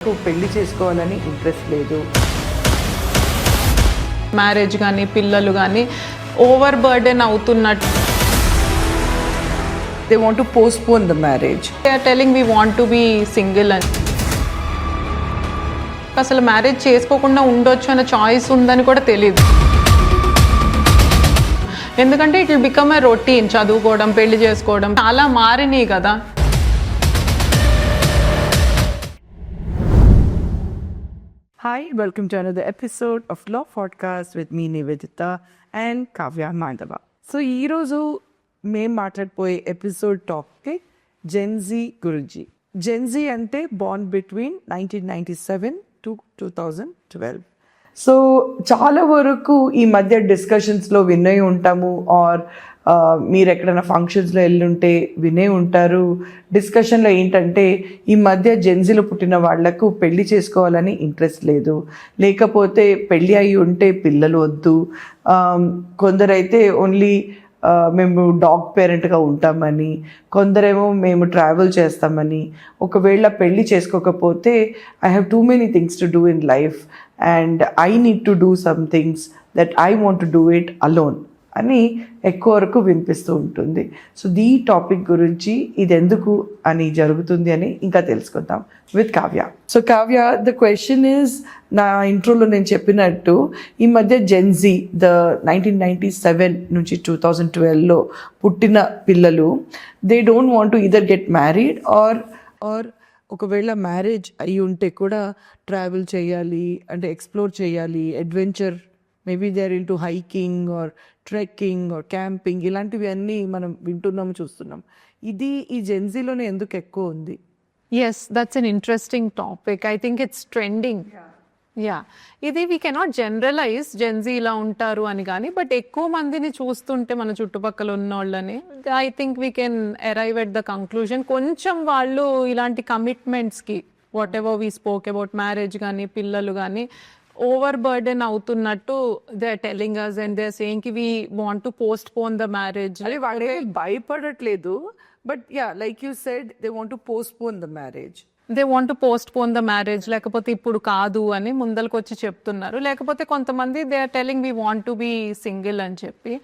పెళ్లి చేసుకోవాలని ఇంట్రెస్ట్ లేదు. మ్యారేజ్ కానీ పిల్లలు కానీ ఓవర్ బర్డెన్ అవుతున్నట్టు. They want to postpone the marriage. They are telling we want to be single అని. అసలు మ్యారేజ్ చేసుకోకుండా ఉండొచ్చు అన్న చాయిస్ ఉందని కూడా తెలియదు. ఎందుకంటే it will become a routine. చదువుకోవడం, పెళ్లి చేసుకోవడం చాలా మారినాయి కదా. Hi, welcome to another episode of Law Podcast with me, Nivedita and Kavya Mandava. So, ఈ రోజు మేము మాట్లాడిపోయే ఎపిసోడ్ టాపిక్ జెన్జీ గురించి. జెన్జీ అంటే బార్న్ బిట్వీన్ 1997 to 2012. సో చాలా వరకు ఈ మధ్య డిస్కషన్స్లో వినే ఉంటాము, ఆర్ మీరు ఎక్కడైనా ఫంక్షన్స్లో వెళ్ళుంటే వినే ఉంటారు. డిస్కషన్లో ఏంటంటే ఈ మధ్య జెన్జీలో పుట్టిన వాళ్లకు పెళ్లి చేసుకోవాలని ఇంట్రెస్ట్ లేదు, లేకపోతే పెళ్ళి అయి ఉంటే పిల్లలు వద్దు, కొందరైతే ఓన్లీ మేము డాగ్ పేరెంట్గా ఉంటామని, కొందరేమో మేము ట్రావెల్ చేస్తామని, ఒకవేళ పెళ్ళి చేసుకోకపోతే I have too many things to do in life and I need to do some things that I want to do it alone అని ఎక్కువ వరకు వినిపిస్తూ ఉంటుంది. సో ఈ టాపిక్ గురించి ఇది ఎందుకు అని జరుగుతుంది అని ఇంకా తెలుసుకుందాం with Kavya. So Kavya, the question is, నా ఇంట్రోలో నేను చెప్పినట్టు ఈ మధ్య జెన్జీ, ద 1997 నుంచి 2012లో పుట్టిన పిల్లలు, they don't want to either get married or ఒకవేళ మ్యారేజ్ అయి ఉంటే కూడా ట్రావెల్ చేయాలి, అంటే ఎక్స్ప్లోర్ చేయాలి, adventure, maybe they are into hiking or trekking or camping, ఇలాంటివి అన్నీ మనం వింటున్నాము, చూస్తున్నాం. ఇది ఈ జెన్జీలోనే ఎందుకు ఎక్కువ ఉంది? Yes, that's an interesting topic. I think it's trending. Yeah. ఇది వీ కెనాట్ జనరలైజ్ జెన్జీ ఇలా ఉంటారు అని కానీ, బట్ ఎక్కువ మందిని చూస్తుంటే మన చుట్టుపక్కల ఉన్న వాళ్ళని I think we can arrive at the conclusion. కొంచెం వాళ్ళు ఇలాంటి కమిట్మెంట్స్కి, whatever we spoke about marriage కానీ పిల్లలు కానీ ఓవర్ బర్డెన్ అవుతున్నట్టు they are telling us and they are saying కి we want to postpone the marriage. అదే వాళ్ళే భయపడట్లేదు, but yeah like you said they want to postpone the marriage. They want to postpone the marriage, లేకపోతే ఇప్పుడు కాదు అని ముందరకు వచ్చి చెప్తున్నారు. లేకపోతే కొంతమంది they are telling we want to be single అని చెప్పి.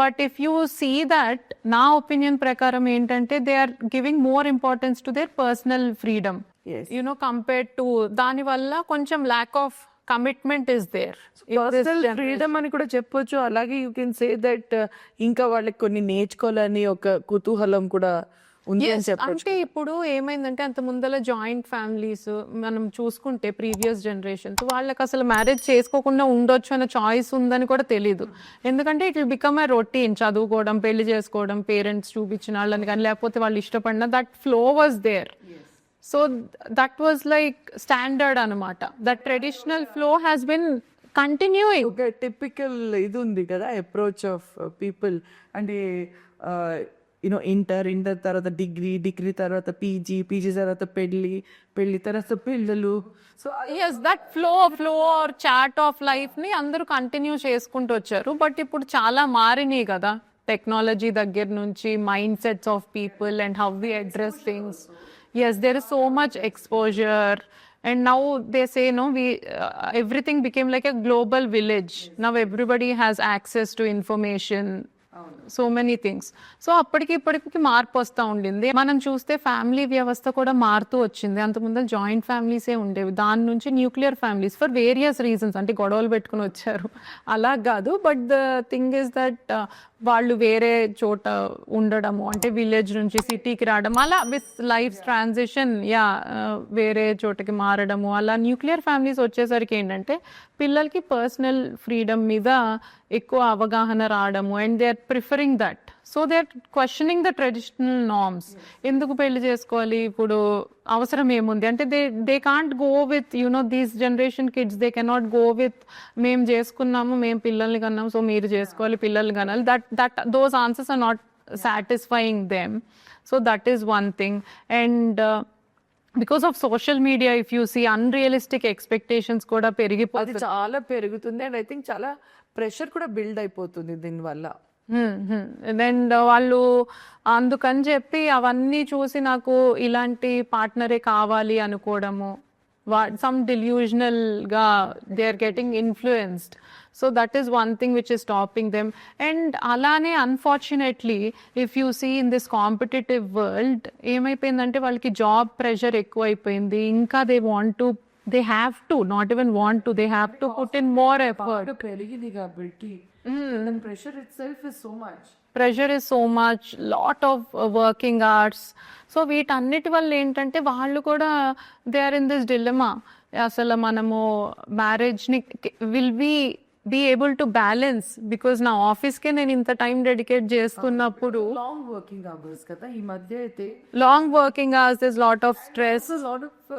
But if you see that, నా ఒపీనియన్ ప్రకారం ఏంటంటే they are giving more importance to their personal freedom, you know, compared to దానివల్ల కొంచెం lack of commitment is there. Personal freedom అని కూడా చెప్పొచ్చు. అలాగే యూ కెన్ సే దట్ ఇంకా వాళ్ళకి కొన్ని నేర్చుకోవాలని ఒక కుతూహలం కూడా ఉంది అని చెప్పొచ్చు. అంటే ఇప్పుడు ఏమైందంటే, అంత ముందల జాయింట్ ఫ్యామిలీస్ మనం చూసుకుంటే ప్రీవియస్ జనరేషన్స్ వాళ్ళకి అసలు మ్యారేజ్ చేసుకోకుండా ఉండొచ్చు అన్న చాయిస్ ఉందని కూడా తెలీదు. ఎందుకంటే it will become a routine. చదువుకోవడం, పెళ్లి చేసుకోవడం, పేరెంట్స్ చూపించిన వాళ్ళని కానీ, లేకపోతే వాళ్ళు ఇష్టపడిన that flow was there. So that was like standard anamata. That traditional flow has been continuing. ఒక టిపికల్ ఇది ఉంది కదా అప్రోచ్ ఆఫ్ పీపుల్, అంటే యూనో ఇంటర్ తర్వాత డిగ్రీ తర్వాత పీజీ తర్వాత పెళ్లి తర్వాత పిల్లలు. So yes, that flow or chat of life ని అందరూ కంటిన్యూ చేసుకుంటూ వచ్చారు. బట్ ఇప్పుడు చాలా మారినాయి కదా, టెక్నాలజీ దగ్గర నుంచి, mind sets of people and how we address things. Yes, there is so much exposure, and now they say everything became like a global village. Now everybody has access to information, so many things. So ఇప్పటికి మార్పు వస్తూ ఉండింది. మనం చూస్తే family వ్యవస్థ కూడా మారుతూ వచ్చింది. అంతకుముందు జాయింట్ ఫ్యామిలీసే ఉండేవి, దాని నుంచి nuclear families for various reasons, అంటే గొడవలు పెట్టుకుని వచ్చారు అలా కాదు. But the thing is that వాళ్ళు వేరే చోట ఉండడము, అంటే విలేజ్ నుంచి సిటీకి రావడం, అలా విత్ లైఫ్ ట్రాన్సిషన్ వేరే చోటకి మారడము, అలా న్యూక్లియర్ ఫ్యామిలీస్ వచ్చేసరికి ఏంటంటే పిల్లలకి పర్సనల్ ఫ్రీడమ్ మీద ఎక్కువ అవగాహన రావడము, and they are preferring that. So they are questioning the traditional norms. ఎందుకు పెళ్లి చేసుకోవాలి, ఇప్పుడు అవసరం ఏముంది అంటే they can't go with these generation kids, they cannot go with మేము చేసుకున్నాము, మేము పిల్లల్ని కన్నాము, సో మీరు చేసుకోవాలి, పిల్లల్ని కనాలి. Those answers are not satisfying them. So that is one thing. And because of social media, if you see, unrealistic expectations కూడా పెరిగిపోతుంది, చాలా పెరుగుతుంది. అండ్ ఐ థింక్ చాలా ప్రెషర్ కూడా బిల్డ్ అయిపోతుంది దీనివల్ల. అండ్ వాళ్ళు అందుకని చెప్పి అవన్నీ చూసి నాకు ఇలాంటి పార్ట్నరే కావాలి అనుకోవడము, some delusional గా they are getting influenced. So that is one thing which is stopping them. And అలానే unfortunately if you see in this competitive world ఏమైపోయిందంటే వాళ్ళకి జాబ్ ప్రెషర్ ఎక్కువ అయిపోయింది. ఇంకా they have to, not even want to, they have to put in more effort. పెరిగింది కాబట్టి pressure itself is so much. Pressure is so much, lot of working hours. So వీటన్నిటి వల్ల ఏంటంటే వాళ్ళు కూడా they are in this dilemma. అసలు మనము మ్యారేజ్ని will be able to balance, because నా ఆఫీస్కే నేను ఇంత టైం డెడికేట్ చేసుకున్నప్పుడు. లాంగ్ వర్కింగ్ అవర్స్ కదా ఈ మధ్య అయితే. Long working hours, this lot of stress, lot of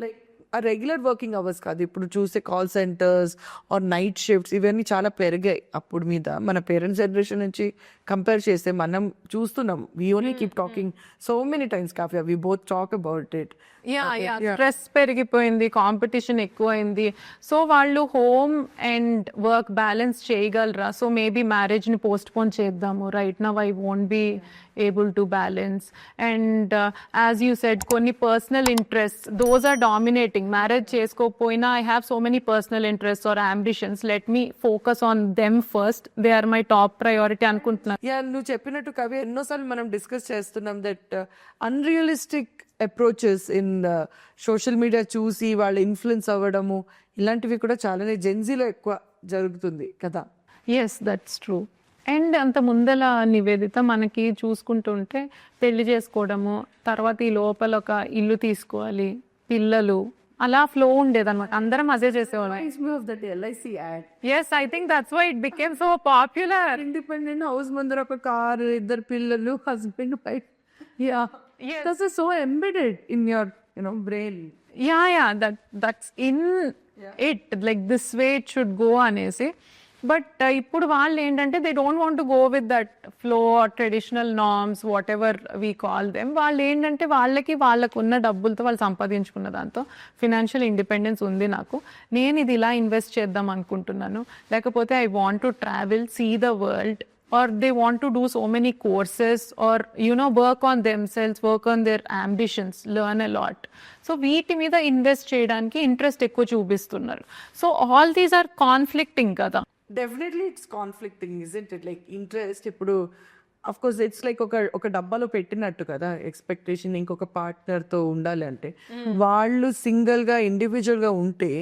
like ఆ రెగ్యులర్ వర్కింగ్ అవర్స్ కాదు, ఇప్పుడు చూసే call centres or night shifts ఇవన్నీ చాలా పెరిగాయి. అప్పుడు మీద మన పేరెంట్స్ జనరేషన్ నుంచి కంపేర్ చేస్తే మనం చూస్తున్నాం. We only keep talking so many times Kavya, we both talk about it. Stress పెరిగిపోయింది, కాంపిటీషన్ ఎక్కువైంది. సో వాళ్ళు హోమ్ అండ్ వర్క్ బ్యాలెన్స్ చేయగలరా? సో మేబీ మ్యారేజ్ని పోస్ట్ పోన్ చేద్దాము, right now I won't be able to balance. And as you said, కొన్ని personal interests, those are dominating. Marriage చేసుకోపోయినా I have so many personal interests or ambitions, let me focus on them first, they are my top priority అనుకుంటున్నాను. నువ్వు చెప్పినట్టు కవి ఎన్నోసార్లు మనం discuss చేస్తున్నాం that unrealistic approaches in social media చూసి వాళ్ళు influence అవ్వడము ఇలాంటివి కూడా చాలానే జెన్జీలో ఎక్కువ జరుగుతుంది కదా. Yes, that's true. అండ్ అంత ముందల నివేదిత మనకి చూసుకుంటుంటే పెళ్లి చేసుకోవడము, తర్వాత ఈ లోపల ఒక ఇల్లు తీసుకోవాలి, పిల్లలు, అలా ఫ్లో ఉండేదన్నమాట. అందరం అదే చేసేవాళ్ళం. Yes, I think that's why it became so popular. Independent house ముందర ఒక కార్, ఇద్దరు పిల్లలు, husband, wife. This is so embedded in your brain. That's in it, like this way it should go అనేసి. But ఇప్పుడు వాళ్ళు ఏంటంటే they don't want to go with that flow are traditional norms, what ever we call them. వాళ్ళు ఏంటంటే వాళ్ళకున్న డబ్బులతో వాళ్ళు సంపాదించుకున్న దాంతో ఫినాన్షియల్ ఇండిపెండెన్స్ ఉంది, నేను ఇది ఇలా ఇన్వెస్ట్ చేద్దాం అనుకుంటున్నాను, లేకపోతే I want to travel, see the world, or they want to do so many courses, or work on themselves, work on their ambitions, learn a lot. So వీటి మీద ఇన్వెస్ట్ చేయడానికి ఇంట్రెస్ట్ ఎక్కువ చూపిస్తున్నారు. So all these are conflicting కదా. Definitely it's conflicting, isn't it? Like interest ఇప్పుడు of course it's like ఒక డబ్బాలో పెట్టినట్టు కదా. ఎక్స్పెక్టేషన్ ఇంకొక పార్ట్నర్తో ఉండాలి అంటే, వాళ్ళు సింగిల్గా ఇండివిజువల్గా ఉంటే,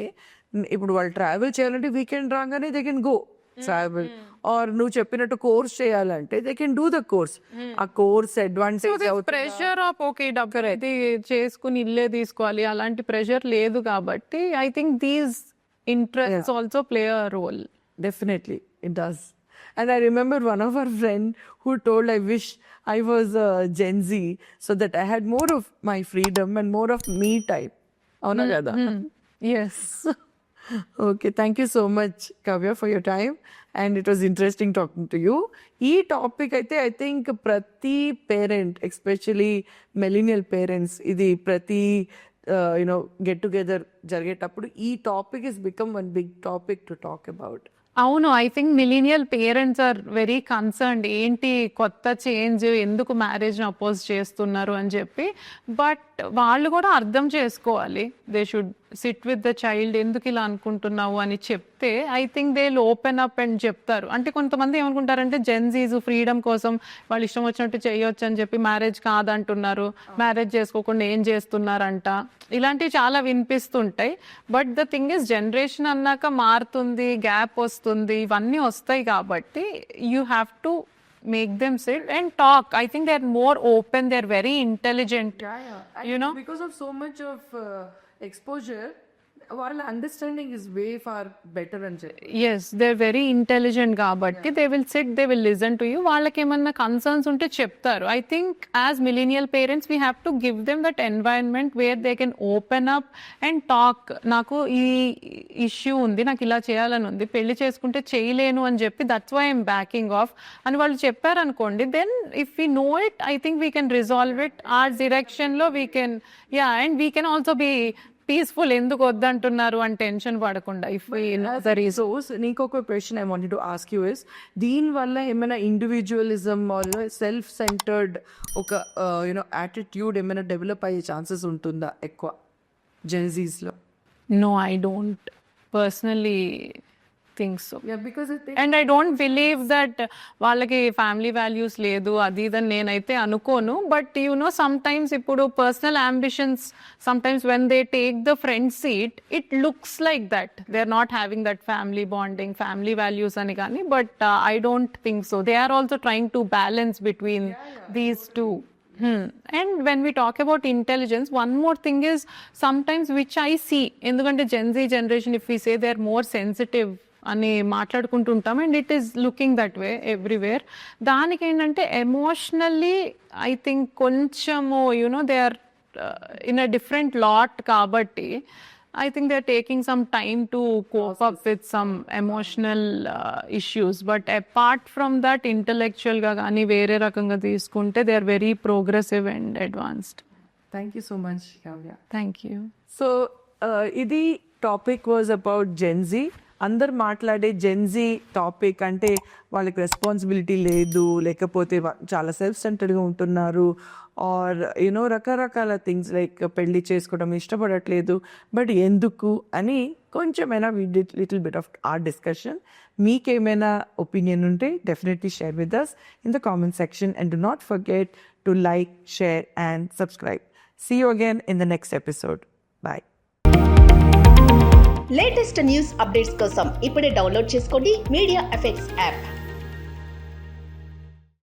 ఇప్పుడు వాళ్ళు ట్రావెల్ చేయాలంటే వీకెండ్ రాగానే they can go travel, or నువ్వు చెప్పినట్టు కోర్స్ చేయాలంటే they can do the course. ఆ course advantage pressure off okay డబ్బు అయితే చేసుకుని ఇల్లే తీసుకోవాలి అలాంటి ప్రెషర్ లేదు కాబట్టి I think these interest also play a role. Definitely, it does. And I remember one of our friend who told, I wish I was a Gen Z so that I had more of my freedom and more of me time. Avuna kada? Yes. Okay, thank you so much, Kavya, for your time. And it was interesting talking to you. Ee topic aithe I think prati parent, especially millennial parents, idi prati get together జరిగేటప్పుడు ఈ topic is become one big topic to talk about. అవును, I think millennial parents are very concerned, ఏంటి కొత్త change, ఎందుకు మ్యారేజ్ని oppose చేస్తున్నారు అని చెప్పి. But వాళ్ళు కూడా అర్థం చేసుకోవాలి, they should SIT with the child, ఎందుకు ఇలా అనుకుంటున్నావు అని చెప్తే I think they will open up and చెప్తారు. అంటే కొంతమంది ఏమనుకుంటారంటే జెన్జీస్ ఫ్రీడమ్ కోసం వాళ్ళు ఇష్టం వచ్చినట్టు చేయొచ్చు అని చెప్పి మ్యారేజ్ కాదంటున్నారు, మ్యారేజ్ చేసుకోకుండా ఏం చేస్తున్నారంట, ఇలాంటివి చాలా వినిపిస్తుంటాయి. But the thing is generation అన్నాక మారుతుంది, గ్యాప్ వస్తుంది, ఇవన్నీ వస్తాయి కాబట్టి you have to make them sit and talk. I think they're more open, they're very intelligent. Because of so much of exposure, వాళ్ళ understanding is way far better అని చెప్పి. Yes, they are very intelligent కాబట్టి they will sit, they will listen to you. వాళ్ళకి ఏమన్నా concerns ఉంటే చెప్తారు. I think as millennial parents we have to give them that environment where they can open up and talk. నాకు ఈ issue ఉంది, నాకు ఇలా చేయాలని ఉంది, పెళ్లి చేసుకుంటే చేయలేను అని చెప్పి that's why I'm backing off అని వాళ్ళు చెప్పారనుకోండి, then if we know it I think we can resolve it or డిరెక్షన్లో we can. And we can also be peaceful. ఎందుకు వద్దంటున్నారు అని టెన్షన్ పడకుండా. ఇఫ్ నీకు ఒక question I wanted to ask you is, దీని వల్ల ఏమైనా ఇండివిజువలిజం ఆర్ సెల్ఫ్ సెంటర్డ్ ఒక యాటిట్యూడ్ ఏమైనా డెవలప్ అయ్యే ఛాన్సెస్ ఉంటుందా ఎక్కువ జెన్జీస్లో? No, I don't personally think so. Yeah, because and I don't believe that వాళ్ళకి ఫ్యామిలీ వాల్యూస్ లేదు అది ఇదని నేనైతే అనుకోను. But you know sometimes ఇప్పుడు personal ambitions sometimes when they take the front seat it looks like that they are not having that family bonding family values అని కానీ. But I don't think so. They are also trying to balance between these two. And when we talk about intelligence, one more thing is sometimes which I see, ఎందుకంటే Gen Z generation, if we say they are more sensitive అని మాట్లాడుకుంటుంటాం, and it is looking that way everywhere. దానికి ఏంటంటే emotionally I think కొంచెము you know they are in a different lot కాబట్టి I think they're taking some time to cope up with some emotional issues. But apart from that, intellectual ga gaani vere rakanga teeskunte, they are very progressive and advanced. Thank you so much, Kavya. Thank you. So, ఇది topic was about Gen Z. అందరు మాట్లాడే Gen Z topic అంటే వాళ్ళకి responsibility లేదు, లేకపోతే చాలా self సెంటర్డ్గా ఉంటున్నారు, ఆర్ యూనో రకరకాల థింగ్స్ లైక్ పెళ్లి చేసుకోవడం ఇష్టపడట్లేదు. బట్ ఎందుకు అని కొంచెమైనా we did little bit of or discussion. మీకేమైనా ఒపీనియన్ ఉంటే definitely share with us in the comment section, and do not forget to like, share and subscribe. See you again in the next episode. Bye. Latest news updates కోసం ఇప్పుడే download చేసుకోండి media effects app.